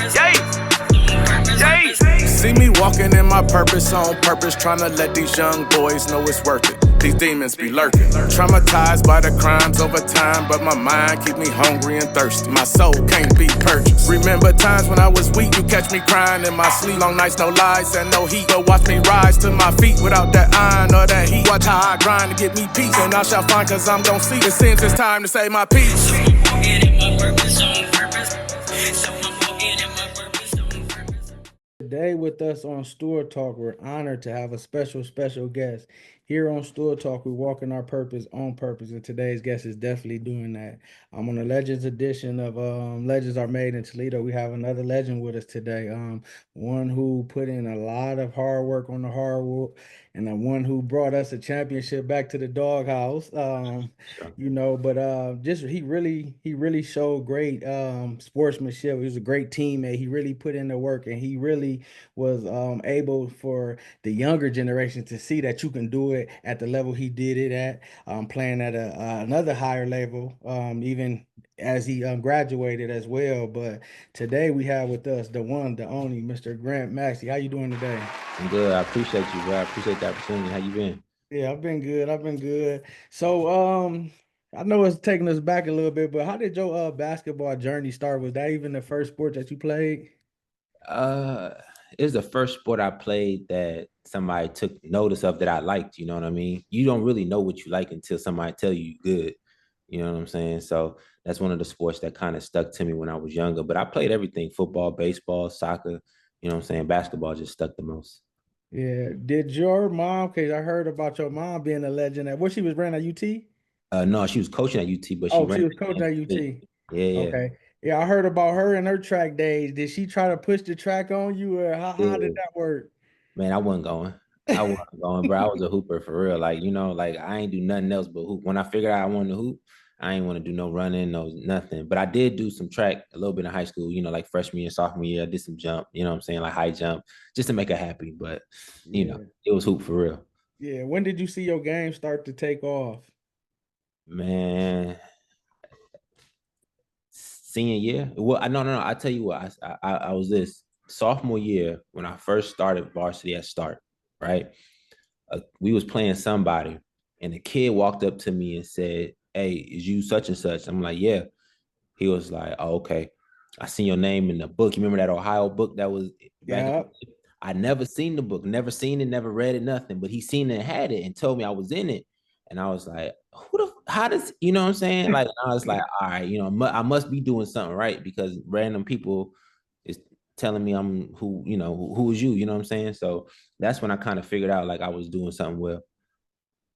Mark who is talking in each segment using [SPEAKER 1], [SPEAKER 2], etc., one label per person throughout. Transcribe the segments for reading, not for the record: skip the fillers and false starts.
[SPEAKER 1] Yay! See me walking in my purpose on purpose, trying to let these young boys know it's worth it. These demons be lurking, traumatized by the crimes over time, but my mind keep me hungry and thirsty. My soul can't be purchased. Remember times when I was weak, you catch me crying in my sleep. Long nights, no lies, and no heat, but watch me rise to my feet without that iron or that heat. Watch how I grind to get me peace, and I shall find, cause I'm gon' see. It seems it's time to say my piece.
[SPEAKER 2] Today with us on Stool Talk, we're honored to have a special guest. Here on Stool Talk, we walk in our purpose on purpose, and today's guest is definitely doing that. I'm on the Legends edition of Legends Are Made in Toledo. We have another legend with us today. One who put in a lot of hard work on the hardwood, and the one who brought us a championship back to the doghouse.
[SPEAKER 3] Sure.
[SPEAKER 2] But just he really showed great sportsmanship. He was a great teammate. He really put in the work, and he really was able for the younger generation to see that you can do it at the level he did it at, playing at another higher level, even as he graduated as well. But today we have with us the one, the only Mr. Grant Maxey. How you doing today?
[SPEAKER 3] I'm good. I appreciate you, bro. I appreciate the opportunity. How you been?
[SPEAKER 2] Yeah, I've been good. I've been good. So, I know it's taking us back a little bit, but how did your basketball journey start? Was that even the first sport that you played?
[SPEAKER 3] Uh, it's the first sport I played that somebody took notice of that I liked. You know what I mean? You don't really know what you like until somebody tell you good. You know what I'm saying? So that's one of the sports that kind of stuck to me when I was younger. But I played everything: football, baseball, soccer. You know what I'm saying? Basketball just stuck the most.
[SPEAKER 2] Yeah. Did your mom, because I heard about your mom being a legend at what she was running at UT?
[SPEAKER 3] No, she was coaching at UT, but she
[SPEAKER 2] Oh,
[SPEAKER 3] ran
[SPEAKER 2] she was
[SPEAKER 3] at
[SPEAKER 2] coaching
[SPEAKER 3] Kansas
[SPEAKER 2] at
[SPEAKER 3] State.
[SPEAKER 2] UT.
[SPEAKER 3] Yeah, yeah,
[SPEAKER 2] Okay. Yeah, I heard about her and her track days. Did she try to push the track on you, or how did
[SPEAKER 3] yeah.
[SPEAKER 2] that work?
[SPEAKER 3] Man, I wasn't going. I wasn't going, bro. I was a hooper for real. Like, like I ain't do nothing else but hoop. When I figured out I wanted to hoop, I ain't want to do no running, no nothing. But I did do some track a little bit in high school, like freshman year, sophomore year. I did some jump, you know what I'm saying? Like high jump, just to make her happy. But,
[SPEAKER 2] Yeah.
[SPEAKER 3] it was hoop for real.
[SPEAKER 2] Yeah. When did you see your game start to take off?
[SPEAKER 3] Man, senior year. Well, no. I tell you what, I was this sophomore year when I first started varsity at start, right? We was playing somebody, and the kid walked up to me and said, "Hey, is you such and such?" I'm like, "Yeah." He was like, "Oh, okay. I seen your name in the book. You remember that Ohio book that was back?"
[SPEAKER 2] Yeah.
[SPEAKER 3] I never seen the book, never seen it, never read it, nothing. But he seen it and had it and told me I was in it. And I was like, how does, you know what I'm saying? Like, I was like, all right, I must be doing something right because random people is telling me I'm who, who is you, you know what I'm saying? So that's when I kind of figured out like I was doing something well.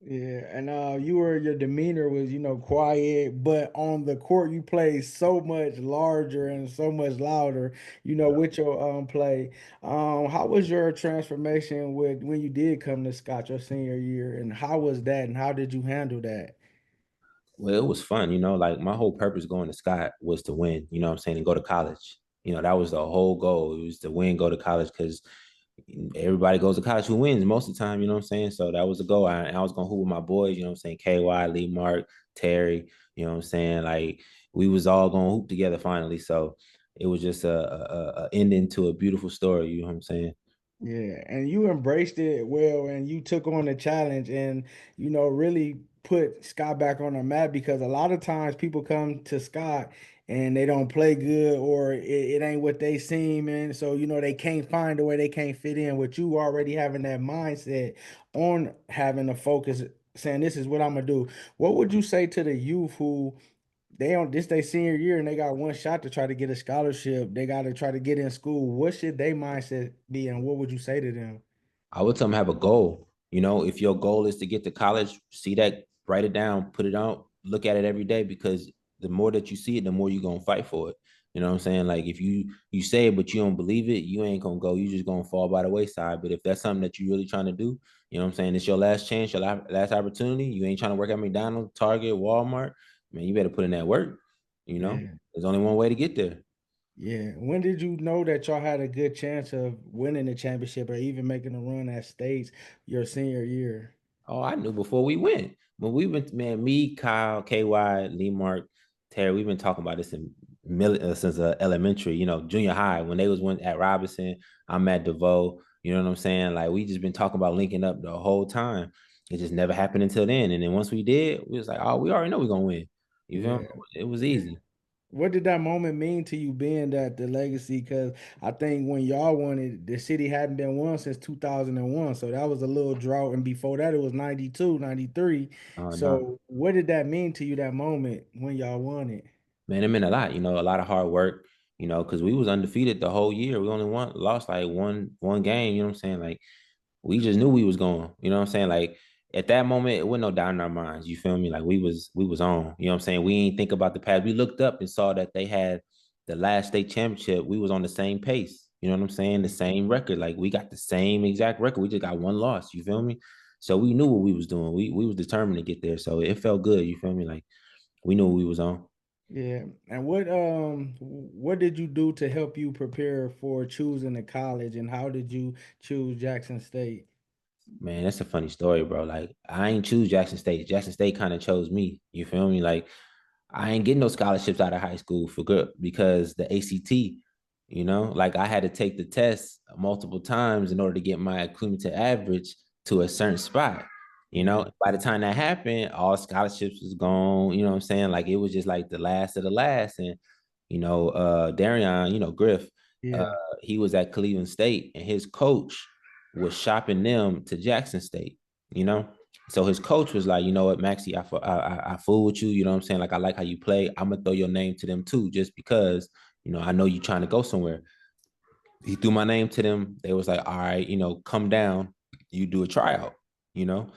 [SPEAKER 2] Yeah, and your demeanor was, quiet, but on the court you played so much larger and so much louder, with your play. How was your transformation with when you did come to Scott your senior year, and how was that, and how did you handle that?
[SPEAKER 3] Well, it was fun, like my whole purpose going to Scott was to win, you know what I'm saying, and go to college. That was the whole goal. It was to win, go to college because everybody goes to college who wins most of the time, you know what I'm saying? So that was the goal. I was going to hoop with my boys, you know what I'm saying? KY, Lee Mark, Terry, you know what I'm saying? Like we was all going to hoop together finally. So it was just a ending to a beautiful story, you know what I'm saying?
[SPEAKER 2] Yeah, and you embraced it well, and you took on the challenge, and really put Scott back on the map because a lot of times people come to Scott and they don't play good, or it ain't what they seem, and so they can't find a way, they can't fit in. With you already having that mindset on having a focus, saying this is what I'm gonna do. What would you say to the youth who they on this their senior year and they got one shot to try to get a scholarship? They got to try to get in school. What should their mindset be, and what would you say to them?
[SPEAKER 3] I would tell them have a goal. If your goal is to get to college, see that, write it down, put it on, look at it every day because the more that you see it, the more you're gonna fight for it. You know what I'm saying? Like if you say it but you don't believe it, you ain't gonna go. You just gonna fall by the wayside. But if that's something that you really trying to do, you know what I'm saying? It's your last chance, your last opportunity. You ain't trying to work at McDonald's, Target, Walmart. Man, you better put in that work.
[SPEAKER 2] Yeah,
[SPEAKER 3] There's only one way to get there.
[SPEAKER 2] yeah. When did you know that y'all had a good chance of winning the championship or even making a run at states your senior year?
[SPEAKER 3] Oh, I knew before we went. When we went, man, me, Kyle, KY, Lee Mark, Terry, we've been talking about this since elementary, junior high. When they was one at Robinson, I'm at DeVoe. You know what I'm saying? Like we just been talking about linking up the whole time. It just never happened until then. And then once we did, we was like, oh, we already know we're gonna win. You feel me?
[SPEAKER 2] Yeah.
[SPEAKER 3] It was
[SPEAKER 2] Yeah.
[SPEAKER 3] easy.
[SPEAKER 2] What did that moment mean to you being that the legacy? Because I think when y'all won it, the city hadn't been won since 2001. So that was a little drought. And before that, it was 92, 93.
[SPEAKER 3] Oh no.
[SPEAKER 2] So what did that mean to you that moment when y'all won it?
[SPEAKER 3] Man, it meant a lot, a lot of hard work, because we was undefeated the whole year. We only lost like one game, you know what I'm saying? Like we just knew we was going, you know what I'm saying? Like at that moment, it wasn't no doubt in our minds. You feel me? Like we was on, you know what I'm saying? We ain't think about the past. We looked up and saw that they had the last state championship. We was on the same pace, you know what I'm saying? The same record. Like we got the same exact record. We just got one loss, you feel me? So we knew what we was doing. We was determined to get there. So it felt good, you feel me? Like we knew what we was on.
[SPEAKER 2] Yeah. And what did you do to help you prepare for choosing the college and how did you choose Jackson State?
[SPEAKER 3] Man, that's a funny story, bro. Like, I ain't choose Jackson State. Jackson State kind of chose me. You feel me? Like, I ain't getting no scholarships out of high school for good because the ACT, like I had to take the test multiple times in order to get my cumulative average to a certain spot.
[SPEAKER 2] Yeah.
[SPEAKER 3] By the time that happened, all scholarships was gone. You know what I'm saying? Like it was just like the last of the last. And, Darion, Griff, uh,
[SPEAKER 2] Yeah.
[SPEAKER 3] he was at Cleveland State and his coach was shopping them to Jackson State, you know? So his coach was like, you know what, Maxey, I fool with you. You know what I'm saying? Like, I like how you play. I'm going to throw your name to them too, just because, I know you're trying to go somewhere. He threw my name to them. They was like, all right, come down. You do a tryout, you know?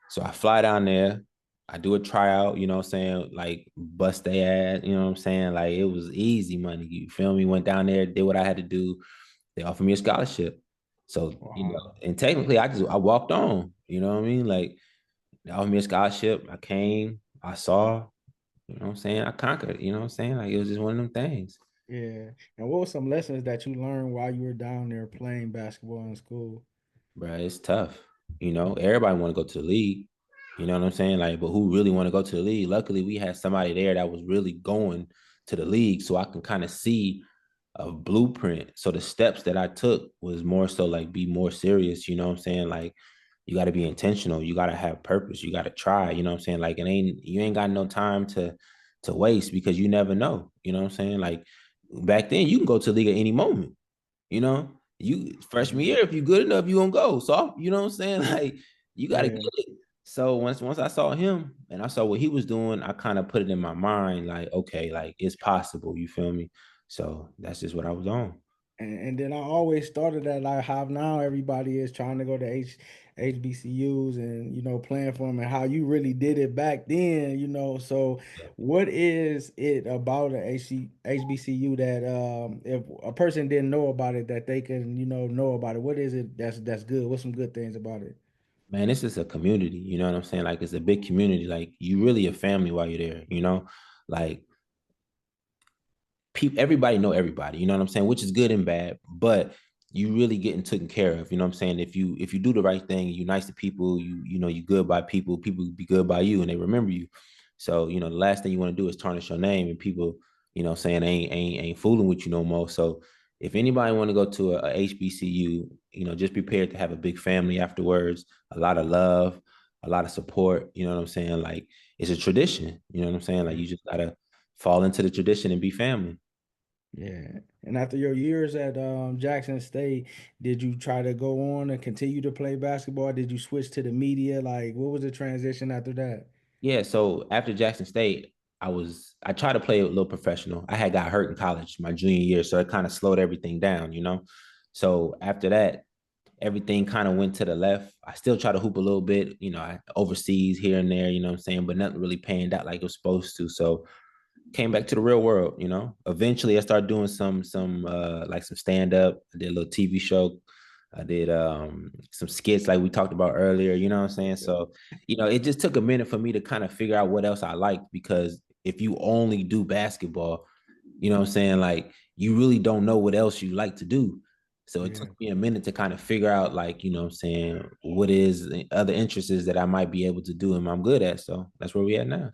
[SPEAKER 3] So I fly down there. I do a tryout, you know what I'm saying? Like, bust their ass, you know what I'm saying? Like, it was easy money. You feel me? Went down there, did what I had to do. They offered me a scholarship. So,
[SPEAKER 2] Wow.
[SPEAKER 3] and technically I walked on, you know what I mean? Like they offered me a scholarship. I came, I saw, you know what I'm saying? I conquered, you know what I'm saying? Like it was just one of them things.
[SPEAKER 2] Yeah. And what were some lessons that you learned while you were down there playing basketball in school?
[SPEAKER 3] Bro, it's tough. Everybody want to go to the league. You know what I'm saying? Like, but who really want to go to the league? Luckily, we had somebody there that was really going to the league, so I can kind of see a blueprint. So the steps that I took was more so like be more serious. You know what I'm saying? Like, you got to be intentional. You got to have purpose. You got to try. You know what I'm saying? Like, you ain't got no time to waste because you never know. You know what I'm saying? Like back then, you can go to the league at any moment. You freshman year, if you good enough, you gonna go. So you know what I'm saying? Like you gotta get
[SPEAKER 2] Yeah.
[SPEAKER 3] it. So once I saw him and I saw what he was doing, I kind of put it in my mind, like, okay, like it's possible, you feel me? So that's just what I was on.
[SPEAKER 2] And then I always started that like how now everybody is trying to go to HBCUs and playing for them and how you really did it back then. So
[SPEAKER 3] Yeah.
[SPEAKER 2] what is it about a HBCU that if a person didn't know about it that they can know about it? What is it that's good? What's some good things about it?
[SPEAKER 3] Man, this is a community, you know what I'm saying? Like it's a big community. Like you really a family while you're there. Like people, everybody know everybody, you know what I'm saying, which is good and bad, but you really getting taken care of, you know what I'm saying. If you do the right thing, you nice to people, you good by people, people be good by you and they remember you. So the last thing you want to do is tarnish your name and people, saying ain't fooling with you no more. So if anybody want to go to a HBCU, just prepared to have a big family afterwards, a lot of love, a lot of support, you know what I'm saying. Like it's a tradition, you know what I'm saying. Like you just gotta fall into the tradition and be family.
[SPEAKER 2] Yeah. And after your years at Jackson State, did you try to go on and continue to play basketball? Did you switch to the media? Like, what was the transition after that?
[SPEAKER 3] Yeah, so after Jackson State, I tried to play a little professional. I had got hurt in college my junior year, so it kind of slowed everything down. So after that, everything kind of went to the left. I still try to hoop a little bit, overseas here and there, you know what I'm saying, but nothing really panned out like it was supposed to. So came back to the real world. Eventually I started doing some like some stand-up. I did a little TV show. I did some skits like we talked about earlier, you know what I'm saying? So, it just took a minute for me to kind of figure out what else I liked because if you only do basketball, you know what I'm saying? Like you really don't know what else you like to do. So it took
[SPEAKER 2] Yeah.
[SPEAKER 3] me a minute to kind of figure out like, you know what I'm saying, what is the other interests that I might be able to do and I'm good at. So that's where we at now.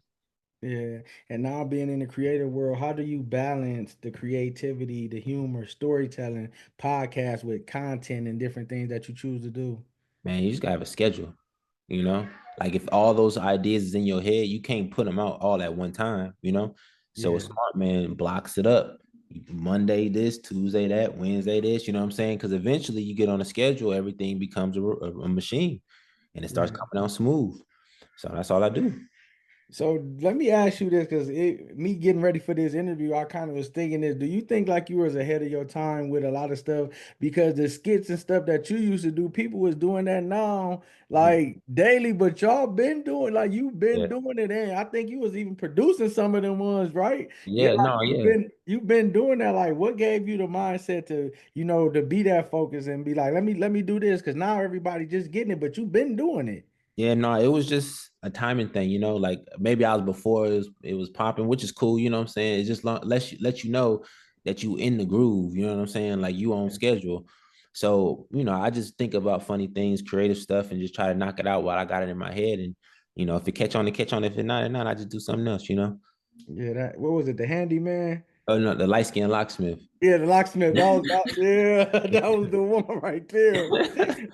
[SPEAKER 2] Yeah. And now being in the creative world, how do you balance the creativity, the humor, storytelling, podcast with content and different things that you choose to do?
[SPEAKER 3] Man, you just gotta have a schedule, you know? Like if all those ideas is in your head, you can't put them out all at one time, you know? So a
[SPEAKER 2] Yeah.
[SPEAKER 3] smart man blocks it up. Monday this, Tuesday that, Wednesday this, you know what I'm saying? Because eventually you get on a schedule, everything becomes a machine and it starts
[SPEAKER 2] Yeah.
[SPEAKER 3] coming out smooth. So that's all I do.
[SPEAKER 2] So let me ask you this, because me getting ready for this interview, I kind of was thinking this. Do you think like you was ahead of your time with a lot of stuff? Because the skits and stuff that you used to do, people was doing that now like daily, but y'all been doing like you've been
[SPEAKER 3] Yeah.
[SPEAKER 2] doing it, and I think you was even producing some of them ones, right? Yeah,
[SPEAKER 3] Yeah,
[SPEAKER 2] like
[SPEAKER 3] no,
[SPEAKER 2] you've
[SPEAKER 3] yeah.
[SPEAKER 2] been doing that. Like, what gave you the mindset to to be that focused and be like, let me do this? Because now everybody just getting it, but you've been doing it.
[SPEAKER 3] Yeah, no, it was just a timing thing, you know. Like maybe I was before it was popping, which is cool, you know what I'm saying? It just let you know that you in the groove, you know what I'm saying? Like you on schedule. So, I just think about funny things, creative stuff, and just try to knock it out while I got it in my head. And if it catch on, it catch on. If it not, I just do something else.
[SPEAKER 2] Yeah, that what was it? The handyman.
[SPEAKER 3] Oh no, the light skinned locksmith.
[SPEAKER 2] Yeah, the locksmith. Yeah, that was the one right there.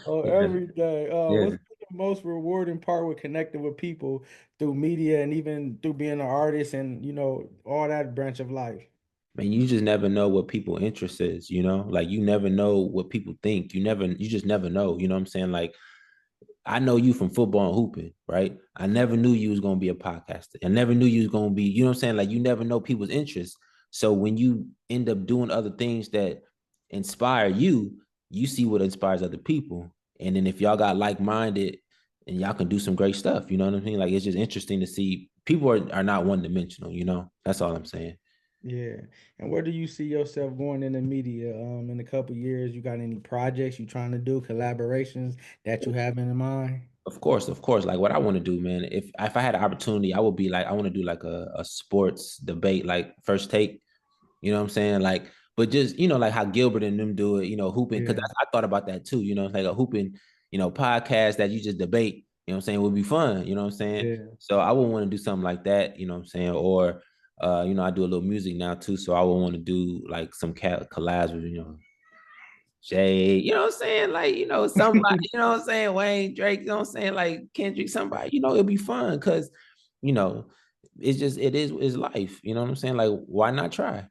[SPEAKER 2] Oh,
[SPEAKER 3] Yeah.
[SPEAKER 2] every day.
[SPEAKER 3] Yeah.
[SPEAKER 2] What's been the most rewarding part with connecting with people through media and even through being an artist and all that branch of life?
[SPEAKER 3] Man, you just never know what people interest is. Like you never know what people think. You just never know, you know what I'm saying? Like I know you from football and hooping, right? I never knew you was gonna be a podcaster. I never knew you was gonna be, you know what I'm saying? Like you never know people's interests. So when you end up doing other things that inspire you, you see what inspires other people. And then if y'all got like-minded and y'all can do some great stuff, you know what I mean? Like it's just interesting to see people are not one-dimensional. That's all I'm saying.
[SPEAKER 2] Yeah. And where do you see yourself going in the media in a couple years? You got any projects you trying to do, collaborations that you have in mind?
[SPEAKER 3] Of course, of course. Like what I want to do, man. If I had an opportunity, I would be like, I want to do like a sports debate, like first take. You know what I'm saying? Like, but just like how Gilbert and them do it. Hooping. Because
[SPEAKER 2] Yeah.
[SPEAKER 3] I thought about that too. Like a hooping, podcast that you just debate. You know what I'm saying? Would be fun. You know what I'm saying?
[SPEAKER 2] Yeah.
[SPEAKER 3] So I would want to do something like that. You know what I'm saying? Or, I do a little music now too. So I would want to do like some collabs with Jay, you know what I'm saying? Like, somebody, you know what I'm saying? Wayne, Drake, you know what I'm saying? Like Kendrick, somebody, it'll be fun because, you know, it's life. You know what I'm saying? Like, why not try?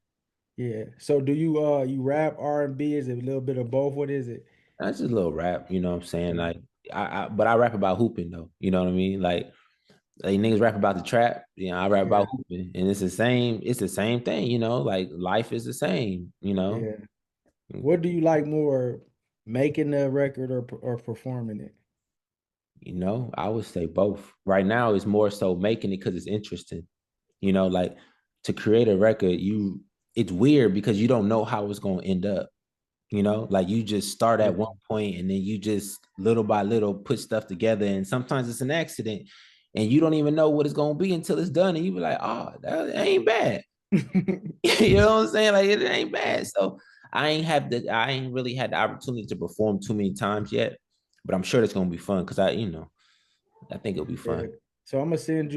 [SPEAKER 2] Yeah. So do you rap R&B? Is it a little bit of both? What is it?
[SPEAKER 3] That's just a little rap, you know what I'm saying?
[SPEAKER 2] Yeah.
[SPEAKER 3] Like, but I rap about hooping though. You know what I mean? Like niggas rap about the trap, I rap
[SPEAKER 2] Yeah.
[SPEAKER 3] about hooping. And it's the same thing. Like life is the same.
[SPEAKER 2] Yeah. What do you like more, making the record or performing it?
[SPEAKER 3] I would say both. Right now, it's more so making it because it's interesting. Like to create a record, it's weird because you don't know how it's gonna end up. Like you just start at one
[SPEAKER 2] Yeah.
[SPEAKER 3] point and then you just little by little put stuff together, and sometimes it's an accident, and you don't even know what it's gonna be until it's done, and you be like, oh, that ain't bad. You know what I'm saying? Like it ain't bad. So I ain't really had the opportunity to perform too many times yet, but I'm sure it's gonna be fun because I think it'll be
[SPEAKER 2] Yeah.
[SPEAKER 3] fun.
[SPEAKER 2] So I'm gonna send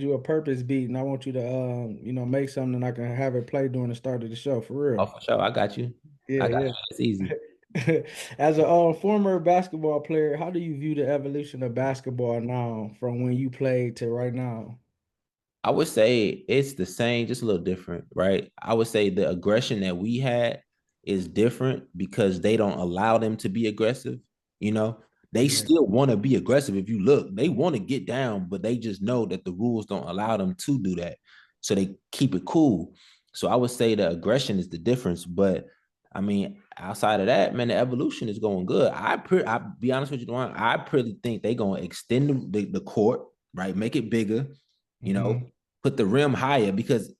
[SPEAKER 2] you a purpose beat, and I want you to make something I can have it play during the start of the show for
[SPEAKER 3] Oh,
[SPEAKER 2] real.
[SPEAKER 3] for sure. I got you. I got
[SPEAKER 2] Yeah,
[SPEAKER 3] you. It's easy.
[SPEAKER 2] yeah. As a former basketball player, how do you view the evolution of basketball now from when you played to right now?
[SPEAKER 3] I would say it's the same, just a little different, right? I would say the aggression that we had is different because they don't allow them to be aggressive. You know, they
[SPEAKER 2] Yeah.
[SPEAKER 3] still want to be aggressive. If you look, they want to get down, but they just know that the rules don't allow them to do that. So they keep it cool. So I would say the aggression is the difference. But I mean, outside of that, man, the evolution is going good. I be honest with you, Duane, I pretty think they're gonna extend the court, right? Make it bigger, you know,
[SPEAKER 2] Hmm.
[SPEAKER 3] put the rim higher because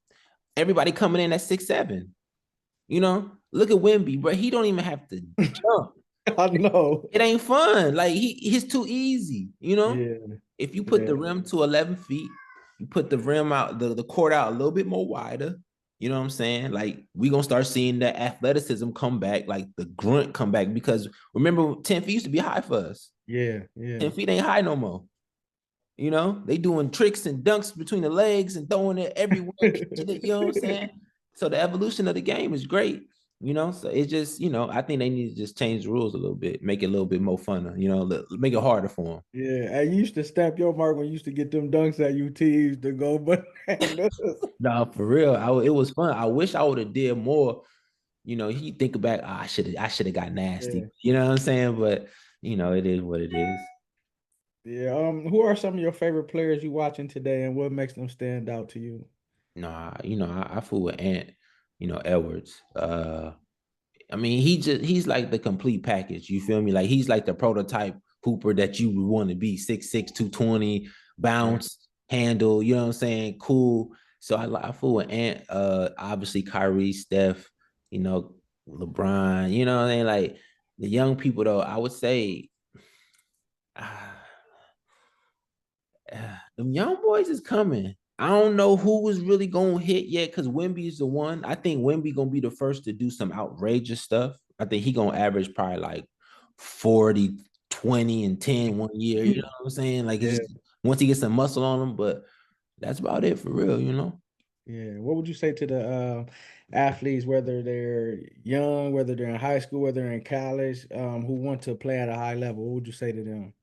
[SPEAKER 3] everybody coming in at 6'7". Look at Wimby, bro. He don't even have to jump.
[SPEAKER 2] I know.
[SPEAKER 3] It ain't fun. Like he's too easy.
[SPEAKER 2] Yeah.
[SPEAKER 3] If you put
[SPEAKER 2] Yeah.
[SPEAKER 3] the rim to 11 feet, you put the rim out, the court out a little bit more wider. You know what I'm saying? Like we gonna start seeing that athleticism come back, like the grunt come back. Because remember, 10 feet used to be high for us.
[SPEAKER 2] Yeah. Yeah.
[SPEAKER 3] 10 feet ain't high no more. You know, they doing tricks and dunks between the legs and throwing it everywhere, catching it, you know what I'm saying? So the evolution of the game is great, you know. So it's just, you know, I think they need to just change the rules a little bit, make it a little bit more fun, you know, make it harder for them.
[SPEAKER 2] Yeah, I used to stamp your mark when you used to get them dunks at UT. Used to go bananas.
[SPEAKER 3] No, for real. It was fun. I wish I would have did more. You know, you think back, oh, I should have got nasty.
[SPEAKER 2] Yeah,
[SPEAKER 3] You know what I'm saying? But you know, it is what it is.
[SPEAKER 2] yeah. Who are some of your favorite players you watching today, and what makes them stand out to you?
[SPEAKER 3] Nah, you know, I fool with Ant, you know, Edwards. I mean, he's like the complete package. You feel me? Like he's like the prototype hooper that you would want to be. 6'6", 220,
[SPEAKER 2] Right.
[SPEAKER 3] bounce, handle, you know what I'm saying? Cool. So I fool with Ant, obviously Kyrie, Steph, you know, LeBron, you know what I mean? Like the young people though, I would say ah, them young boys is coming. I don't know who was really gonna hit yet because Wemby is the one. I think Wemby gonna be the first to do some outrageous stuff. I think he gonna average probably like 40, 20, and 10 1 year. You know what I'm saying? Like it's
[SPEAKER 2] Yeah,
[SPEAKER 3] just once he gets some muscle on him, but that's about it for real, you know.
[SPEAKER 2] yeah. What would you say to the athletes, whether they're young, whether they're in high school, whether they're in college, who want to play at a high level? What would you say to them?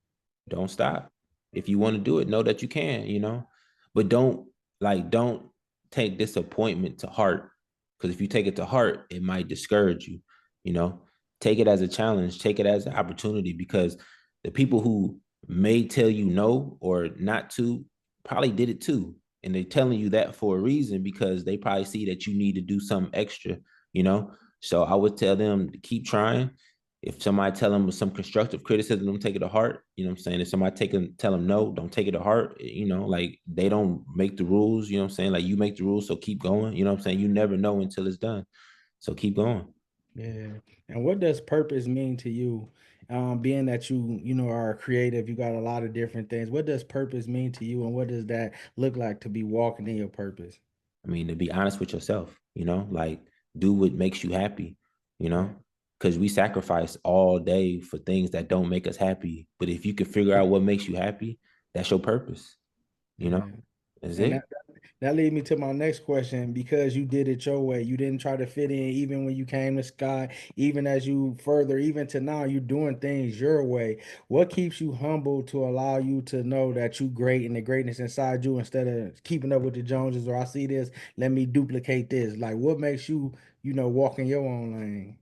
[SPEAKER 3] Don't stop. If you want to do it, know that you can, you know. But don't take disappointment to heart. Because if you take it to heart, it might discourage you, you know. Take it as a challenge, take it as an opportunity because the people who may tell you no or not to probably did it too. And they're telling you that for a reason because they probably see that you need to do something extra, you know. So I would tell them to keep trying if somebody tell them some constructive criticism, don't take it to heart. You know what I'm saying? If somebody tell them no, don't take it to heart. You know, like they don't make the rules. You know what I'm saying? Like you make the rules, so keep going. You know what I'm saying? You never know until it's done. So keep going.
[SPEAKER 2] Yeah. And what does purpose mean to you? Being that you know, are creative, you got a lot of different things. What does purpose mean to you, and what does that look like to be walking in your purpose?
[SPEAKER 3] I mean, to be honest with yourself, you know, like do what makes you happy, you
[SPEAKER 2] Right.
[SPEAKER 3] know, because we sacrifice all day for things that don't make us happy. But if you can figure out what makes you happy, that's your purpose, you know,
[SPEAKER 2] Yeah.
[SPEAKER 3] that's
[SPEAKER 2] And
[SPEAKER 3] it.
[SPEAKER 2] that leads me to my next question. Because you did it your way, you didn't try to fit in, even when you came to Sky, even as you further, even to now, you're doing things your way. What keeps you humble to allow you to know that you great and the greatness inside you instead of keeping up with the Joneses, or I see this, let me duplicate this? Like what makes you, you know, walk in your own lane?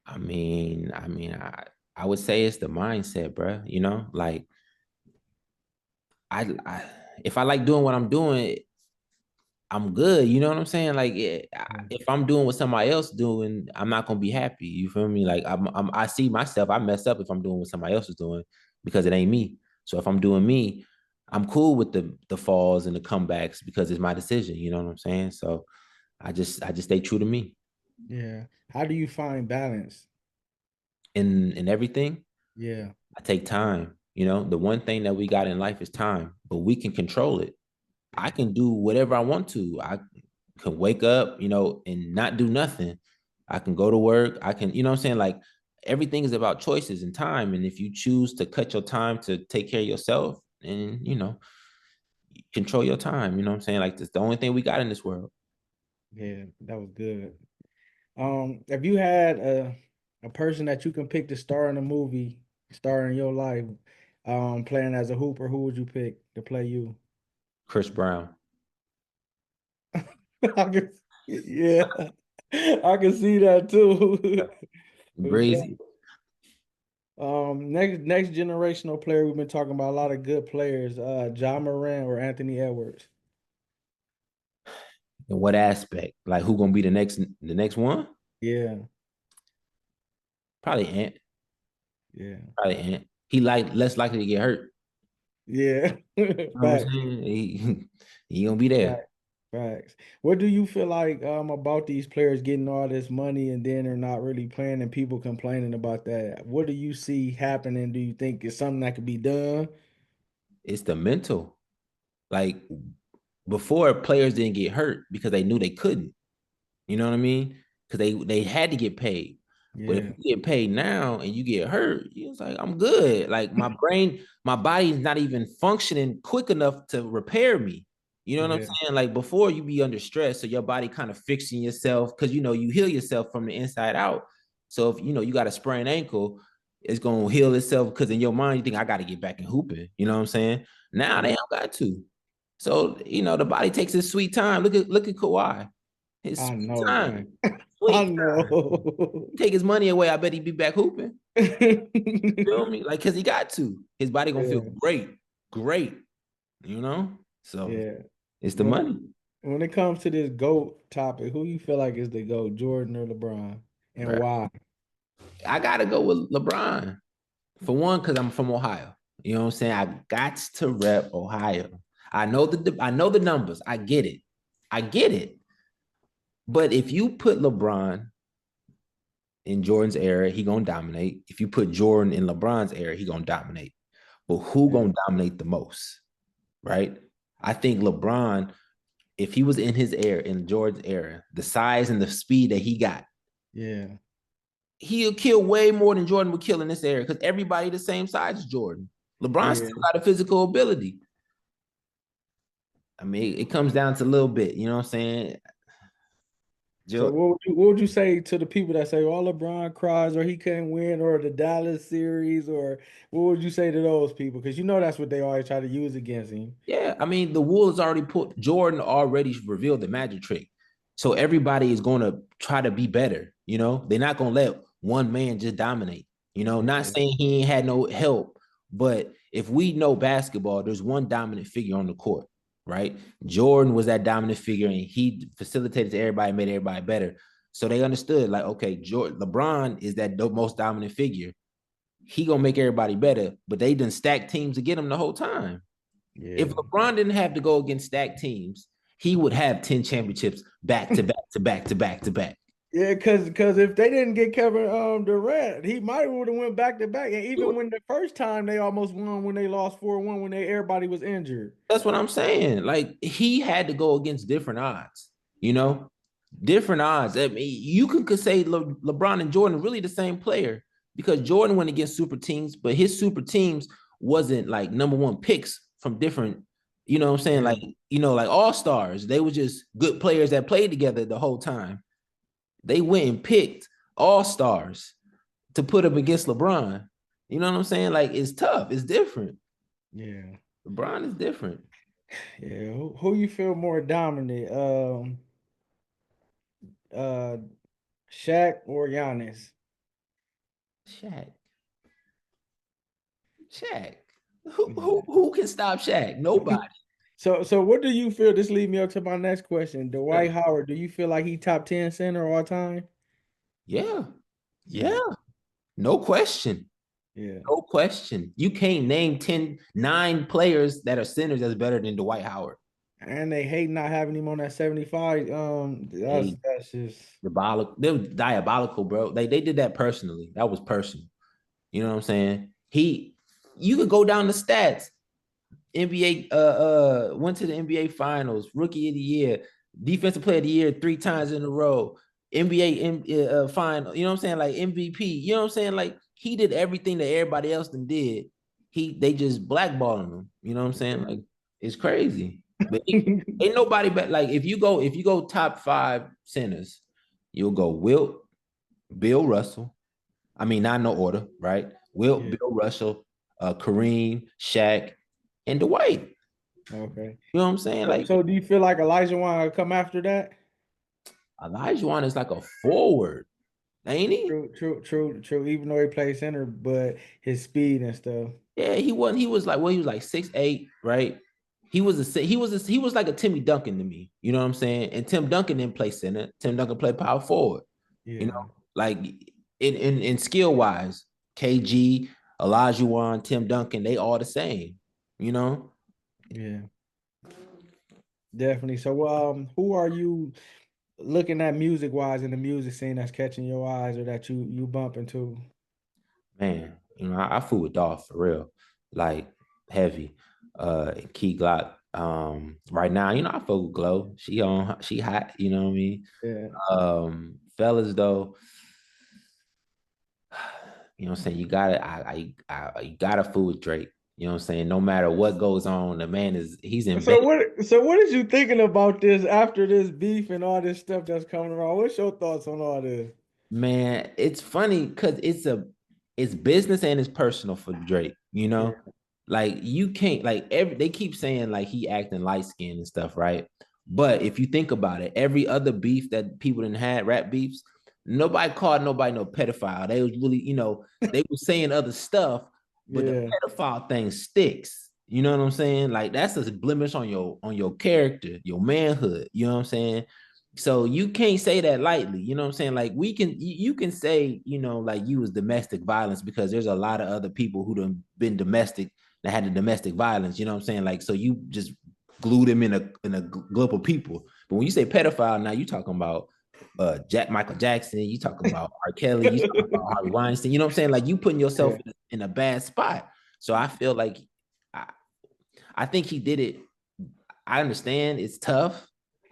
[SPEAKER 3] I would say it's the mindset, bro. You know, like I if I like doing what I'm doing, I'm good. You know what I'm saying? Like
[SPEAKER 2] Yeah.
[SPEAKER 3] if I'm doing what somebody else doing, I'm not gonna be happy. You feel me? Like I see myself. I mess up if I'm doing what somebody else is doing because it ain't me. So if I'm doing me, I'm cool with the falls and the comebacks because it's my decision. You know what I'm saying? So I just stay true to me
[SPEAKER 2] Yeah. How do you find balance?
[SPEAKER 3] in everything.
[SPEAKER 2] Yeah.
[SPEAKER 3] I take time. You know, the one thing that we got in life is time, but we can control it. I can do whatever I want to. I can wake up, you know, and not do nothing. I can go to work. I can, you know what I'm saying? Like everything is about choices and time. And if you choose to cut your time to take care of yourself and, you know, control your time, you know what I'm saying? Like that's the only thing we got in this world.
[SPEAKER 2] Yeah, that was good. If you had a person that you can pick to star in a movie, star in your life, playing as a hooper, who would you pick to play you?
[SPEAKER 3] Chris Brown.
[SPEAKER 2] I can, yeah, I can see that too. For sure.
[SPEAKER 3] Breezy.
[SPEAKER 2] Next generational player, we've been talking about a lot of good players. John Moran or Anthony Edwards.
[SPEAKER 3] In what aspect? Like who gonna be the next one?
[SPEAKER 2] Yeah,
[SPEAKER 3] Probably Ant.
[SPEAKER 2] yeah,
[SPEAKER 3] Probably Ant. He like less likely to get hurt.
[SPEAKER 2] yeah.
[SPEAKER 3] You know what I'm
[SPEAKER 2] Facts.
[SPEAKER 3] saying? He gonna be there.
[SPEAKER 2] Facts. Facts. What do you feel like about these players getting all this money and then they're not really playing and people complaining about that? What do you see happening? Do you think it's something that could be done?
[SPEAKER 3] It's the mental. Like before, players didn't get hurt because they knew they couldn't. You know what I mean? Because they had to get paid. But if
[SPEAKER 2] Yeah.
[SPEAKER 3] you get paid now and you get hurt, you was like, I'm good. Like my brain, my body is not even functioning quick enough to repair me. You know what I'm
[SPEAKER 2] Yeah.
[SPEAKER 3] saying? Like before you be under stress, so your body kind of fixing yourself because you heal yourself from the inside out. So if you got a sprained ankle, it's gonna heal itself because in your mind you think I got to get back in hooping. You know what I'm saying? Now they don't got to. So the body takes its sweet time. Look at Kawhi. His
[SPEAKER 2] I
[SPEAKER 3] sweet
[SPEAKER 2] know,
[SPEAKER 3] time.
[SPEAKER 2] man. I
[SPEAKER 3] Sweet time.
[SPEAKER 2] know.
[SPEAKER 3] Take his money away. I bet he'd be back hooping. Feel me? Like, cause he got to. His body gonna feel
[SPEAKER 2] Yeah.
[SPEAKER 3] great, great. So
[SPEAKER 2] Yeah.
[SPEAKER 3] it's the
[SPEAKER 2] When
[SPEAKER 3] money.
[SPEAKER 2] when it comes to this GOAT topic, who you feel like is the GOAT, Jordan or LeBron, and
[SPEAKER 3] Right.
[SPEAKER 2] why?
[SPEAKER 3] I gotta go with LeBron for one, cause I'm from Ohio. You know what I'm saying? I got to rep Ohio. I know the numbers. I get it. I get it. But if you put LeBron in Jordan's era, he gonna dominate. If you put Jordan in LeBron's era, he gonna dominate. But who
[SPEAKER 2] Yeah.
[SPEAKER 3] gonna dominate the most? Right? I think LeBron, if he was in his era, in Jordan's era, the size and the speed that he got,
[SPEAKER 2] Yeah.
[SPEAKER 3] he'll kill way more than Jordan would kill in this era because everybody the same size as Jordan. LeBron
[SPEAKER 2] Yeah.
[SPEAKER 3] still got a physical ability. I mean, it comes down to a little bit, you know what I'm saying?
[SPEAKER 2] So what would you say to the people that say, "Oh, LeBron cries or he couldn't win or the Dallas series," or what would you say to those people? Because that's what they always try to use against him.
[SPEAKER 3] Yeah, I mean, the Wolves already put Jordan already revealed the magic trick. So everybody is going to try to be better. They're not going to let one man just dominate. Not
[SPEAKER 2] Yeah.
[SPEAKER 3] saying he ain't had no help, but if we know basketball, there's one dominant figure on the court, right? Jordan was that dominant figure and he facilitated to everybody, made everybody better. So they understood, like, okay, LeBron is that most dominant figure. He gonna make everybody better, but they didn't stack teams to get him the whole time. If
[SPEAKER 2] Yeah.
[SPEAKER 3] LeBron didn't have to go against stacked teams, he would have 10 championships back to back to back to back to back.
[SPEAKER 2] Yeah, because if they didn't get Kevin Durant, he might would have went back to back. And even when the first time they almost won when they lost 4-1 when everybody was injured.
[SPEAKER 3] That's what I'm saying. Like he had to go against different odds, you know, different odds. I mean, you could say LeBron and Jordan are really the same player because Jordan went against super teams, but his super teams wasn't like number one picks from different, you know what I'm saying?
[SPEAKER 2] Yeah.
[SPEAKER 3] Like, like all stars. They were just good players that played together the whole time. They went and picked all stars to put them against LeBron. You know what I'm saying? Like it's tough. It's different.
[SPEAKER 2] Yeah.
[SPEAKER 3] LeBron is different.
[SPEAKER 2] Yeah. Who you feel more dominant? Uh Shaq or Giannis?
[SPEAKER 3] Shaq. Shaq. Who can stop Shaq? Nobody.
[SPEAKER 2] So what do you feel? This leads me up to my next question. Dwight Howard, do you feel like he top 10 center all time?
[SPEAKER 3] Yeah. Yeah. No question.
[SPEAKER 2] Yeah.
[SPEAKER 3] No question. You can't name 9 players that are centers that's better than Dwight Howard.
[SPEAKER 2] And they hate not having him on that 75. That's just
[SPEAKER 3] Diabolical. They were diabolical, bro. They did that personally. That was personal. You know what I'm saying? You could go down the stats. NBA went to the NBA finals, rookie of the year, defensive player of the year 3 times in a row, NBA final, you know what I'm saying? Like MVP, you know what I'm saying? Like he did everything that everybody else did. They just blackballing him, you know what I'm saying? Like it's crazy. But ain't nobody but like if you go top 5 centers, you'll go Wilt, Bill Russell. I mean, not no order, right? Wilt,
[SPEAKER 2] yeah.
[SPEAKER 3] Bill Russell, Kareem, Shaq, and Dwight.
[SPEAKER 2] Okay.
[SPEAKER 3] You know what I'm saying? Like
[SPEAKER 2] So do you feel like Elijah want to come after that?
[SPEAKER 3] Elijah is like a forward, ain't he?
[SPEAKER 2] True. Even though he plays center, but his speed and stuff.
[SPEAKER 3] Yeah, he wasn't. He was like 6'8", right? He was like a Timmy Duncan to me. You know what I'm saying? And Tim Duncan didn't play center. Tim Duncan played power forward. You
[SPEAKER 2] Yeah.
[SPEAKER 3] know, like in skill wise, KG, Olajuwon, Tim Duncan, they all the same. You know,
[SPEAKER 2] Yeah. Definitely. So who are you looking at music wise in the music scene that's catching your eyes or that you bump into?
[SPEAKER 3] man. I fool with Dolph for real, like heavy. Key Glock. Right now, I fuck with Glow. She hot. You know what I mean?
[SPEAKER 2] Yeah.
[SPEAKER 3] Fellas though, You know what I'm saying? You gotta fool with Drake. You know what I'm saying? No matter what goes on, the man he's in bed.
[SPEAKER 2] So what is you thinking about this after this beef and all this stuff that's coming around? What's your thoughts on all this?
[SPEAKER 3] Man, it's funny because it's business and it's personal for Drake, you
[SPEAKER 2] Yeah,
[SPEAKER 3] know? Like you can't like they keep saying like he acting light skinned and stuff, right? But if you think about it, every other beef that people didn't had, rap beefs, nobody called nobody no pedophile. They was really, they were saying other stuff, but the
[SPEAKER 2] yeah,
[SPEAKER 3] pedophile thing sticks. You know what I'm saying? Like that's a blemish on your character, your manhood. You know what I'm saying? So you can't say that lightly. You know what I'm saying? Like you can say, like you was domestic violence because there's a lot of other people who done been domestic that had the domestic violence. You know what I'm saying? Like so you just glued him in a group of people. But when you say pedophile, now you talking about Michael Jackson, you talking about R. Kelly, you talking about Harvey Weinstein. You know what I'm saying? Like you putting yourself
[SPEAKER 2] yeah.
[SPEAKER 3] in a bad spot. So I feel like I, I think he did it. I understand it's tough.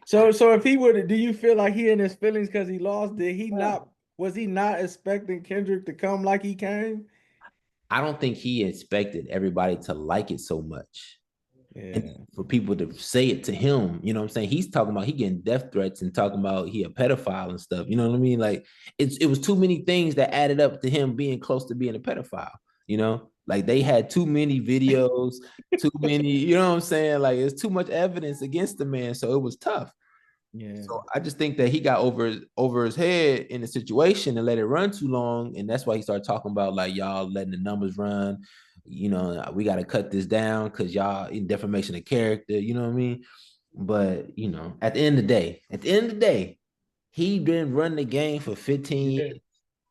[SPEAKER 2] So if he would, do you feel like he in his feelings because he lost? Was he not expecting Kendrick to come like he came?
[SPEAKER 3] I don't think he expected everybody to like it so much. And
[SPEAKER 2] Yeah,
[SPEAKER 3] for people to say it to him, you know what I'm saying? He's talking about he getting death threats and talking about he a pedophile and stuff. You know what I mean? Like it was too many things that added up to him being close to being a pedophile, you know? Like they had too many videos, too many, you know what I'm saying? Like it's too much evidence against the man. So it was tough.
[SPEAKER 2] yeah,
[SPEAKER 3] So I just think that he got over his head in the situation and let it run too long, and that's why he started talking about like y'all letting the numbers run. We got to cut this down because y'all in defamation of character. You know what I mean? But at the end of the day, he been running the game for 15
[SPEAKER 2] yeah,
[SPEAKER 3] years.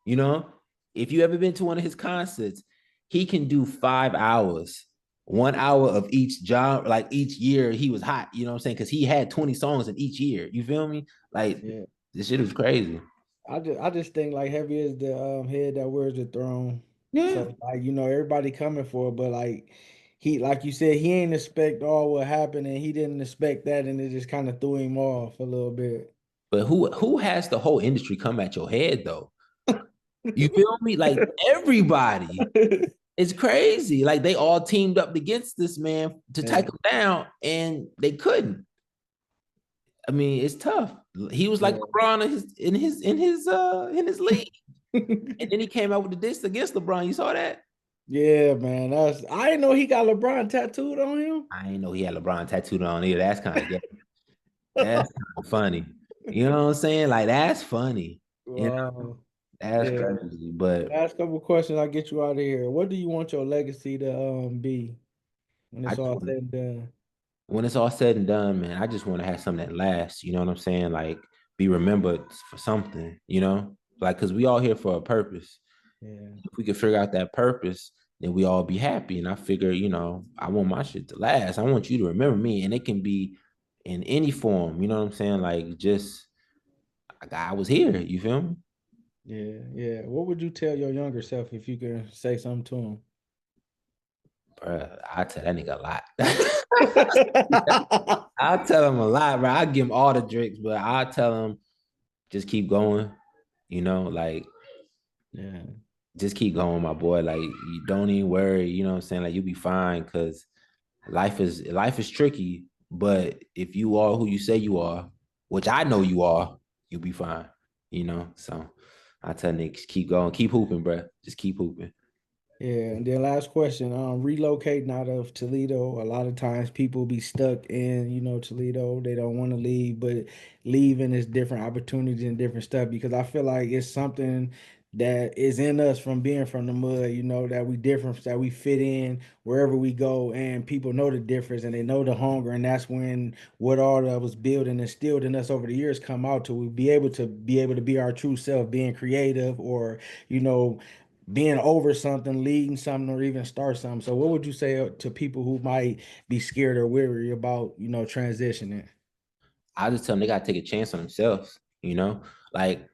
[SPEAKER 3] You know, if you ever been to one of his concerts, he can do 5 hours, 1 hour of each job, like each year he was hot, you know what I'm saying? Because he had 20 songs in each year. You feel me? Like
[SPEAKER 2] yeah.
[SPEAKER 3] this shit was crazy.
[SPEAKER 2] I just think like heavy is the head that wears the throne.
[SPEAKER 3] Yeah.
[SPEAKER 2] So like everybody coming for it, but like he like you said he ain't expect all what happened and he didn't expect that and it just kind of threw him off a little bit.
[SPEAKER 3] But who has the whole industry come at your head though? You feel me? Like everybody. It's crazy. Like they all teamed up against this man to take
[SPEAKER 2] Yeah,
[SPEAKER 3] him down and they couldn't. I mean, it's tough. He was like
[SPEAKER 2] yeah.
[SPEAKER 3] LeBron in his league. And then he came out with the diss against LeBron. You saw that?
[SPEAKER 2] Yeah, man. I didn't know he got LeBron tattooed on him.
[SPEAKER 3] I didn't know he had LeBron tattooed on either. That's kind of gay. That's kind of funny. You know what I'm saying? Like that's funny. You know,
[SPEAKER 2] Wow.
[SPEAKER 3] that's
[SPEAKER 2] Yeah.
[SPEAKER 3] crazy. But
[SPEAKER 2] Last couple questions, I'll get you out of here. What do you want your legacy to be when
[SPEAKER 3] I
[SPEAKER 2] it's
[SPEAKER 3] just
[SPEAKER 2] all
[SPEAKER 3] want
[SPEAKER 2] said and done?
[SPEAKER 3] when it's all said and done, man, I just want to have something that lasts. You know what I'm saying? Like be remembered for something. Like because we all here for a purpose.
[SPEAKER 2] Yeah.
[SPEAKER 3] If we could figure out that purpose, then we all be happy. And I figure, I want my shit to last. I want you to remember me, and it can be in any form. You know what I'm saying? Like just like I was here. You feel me?
[SPEAKER 2] Yeah, yeah. What would you tell your younger self if you could say something to
[SPEAKER 3] Bruh, I tell that nigga a lot.
[SPEAKER 2] him?
[SPEAKER 3] I'll tell him a lot, bro. I give him all the drinks, but I tell him just keep going. Like
[SPEAKER 2] Yeah,
[SPEAKER 3] just keep going, my boy. Like you don't even worry. You know what I'm saying? Like you'll be fine because life is tricky. But if you are who you say you are, which I know you are, you'll be fine. So I tell niggas keep going, keep hooping, bro. Just keep hooping.
[SPEAKER 2] yeah. And then last question, relocating out of Toledo, a lot of times people be stuck in, Toledo. They don't want to leave, but leaving is different opportunities and different stuff because I feel like it's something that is in us from being from the mud, that we different, that we fit in wherever we go, and people know the difference and they know the hunger, and that's when what all that was built and instilled in us over the years come out to we be able to be our true self, being creative or, you know being over something, leading something, or even start something. So, what would you say to people who might be scared or weary about, transitioning?
[SPEAKER 3] I just tell them they gotta take a chance on themselves. Like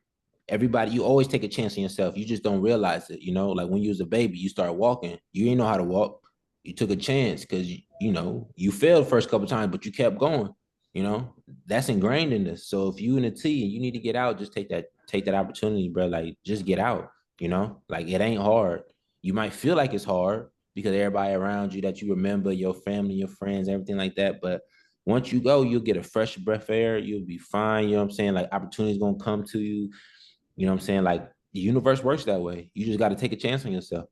[SPEAKER 3] everybody, you always take a chance on yourself. You just don't realize it. Like when you was a baby, you start walking. You didn't know how to walk. You took a chance because you failed first couple times, but you kept going. You know that's ingrained in us. So if you in a T and you need to get out, just take that opportunity, bro. Like just get out. You know, like it ain't hard. You might feel like it's hard because everybody around you that you remember, your family, your friends, everything like that. But once you go, you'll get a fresh breath of air. You'll be fine. You know what I'm saying? Like opportunities gonna come to you. You know what I'm saying? Like the universe works that way. You just got to take a chance on yourself.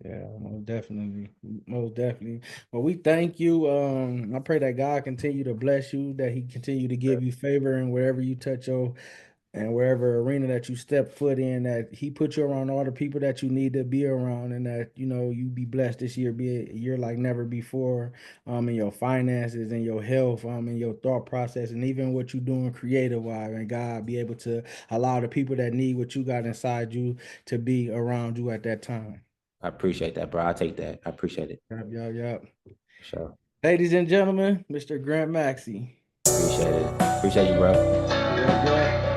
[SPEAKER 2] Yeah, most definitely. Most definitely. Well, we thank you. I pray that God continue to bless you, that He continue to give you favor in wherever you touch your and wherever arena that you step foot in, that He put you around all the people that you need to be around, and that you be blessed this year, be a year like never before, in your finances and your health, in your thought process, and even what you doing creative wise, and God be able to allow the people that need what you got inside you to be around you at that time.
[SPEAKER 3] I appreciate that, bro. I take that. I appreciate it.
[SPEAKER 2] Yep, yep, yep.
[SPEAKER 3] For sure.
[SPEAKER 2] Ladies and gentlemen, Mr. Grant Maxey.
[SPEAKER 3] Appreciate it. Appreciate you, bro.
[SPEAKER 2] Yep, yep.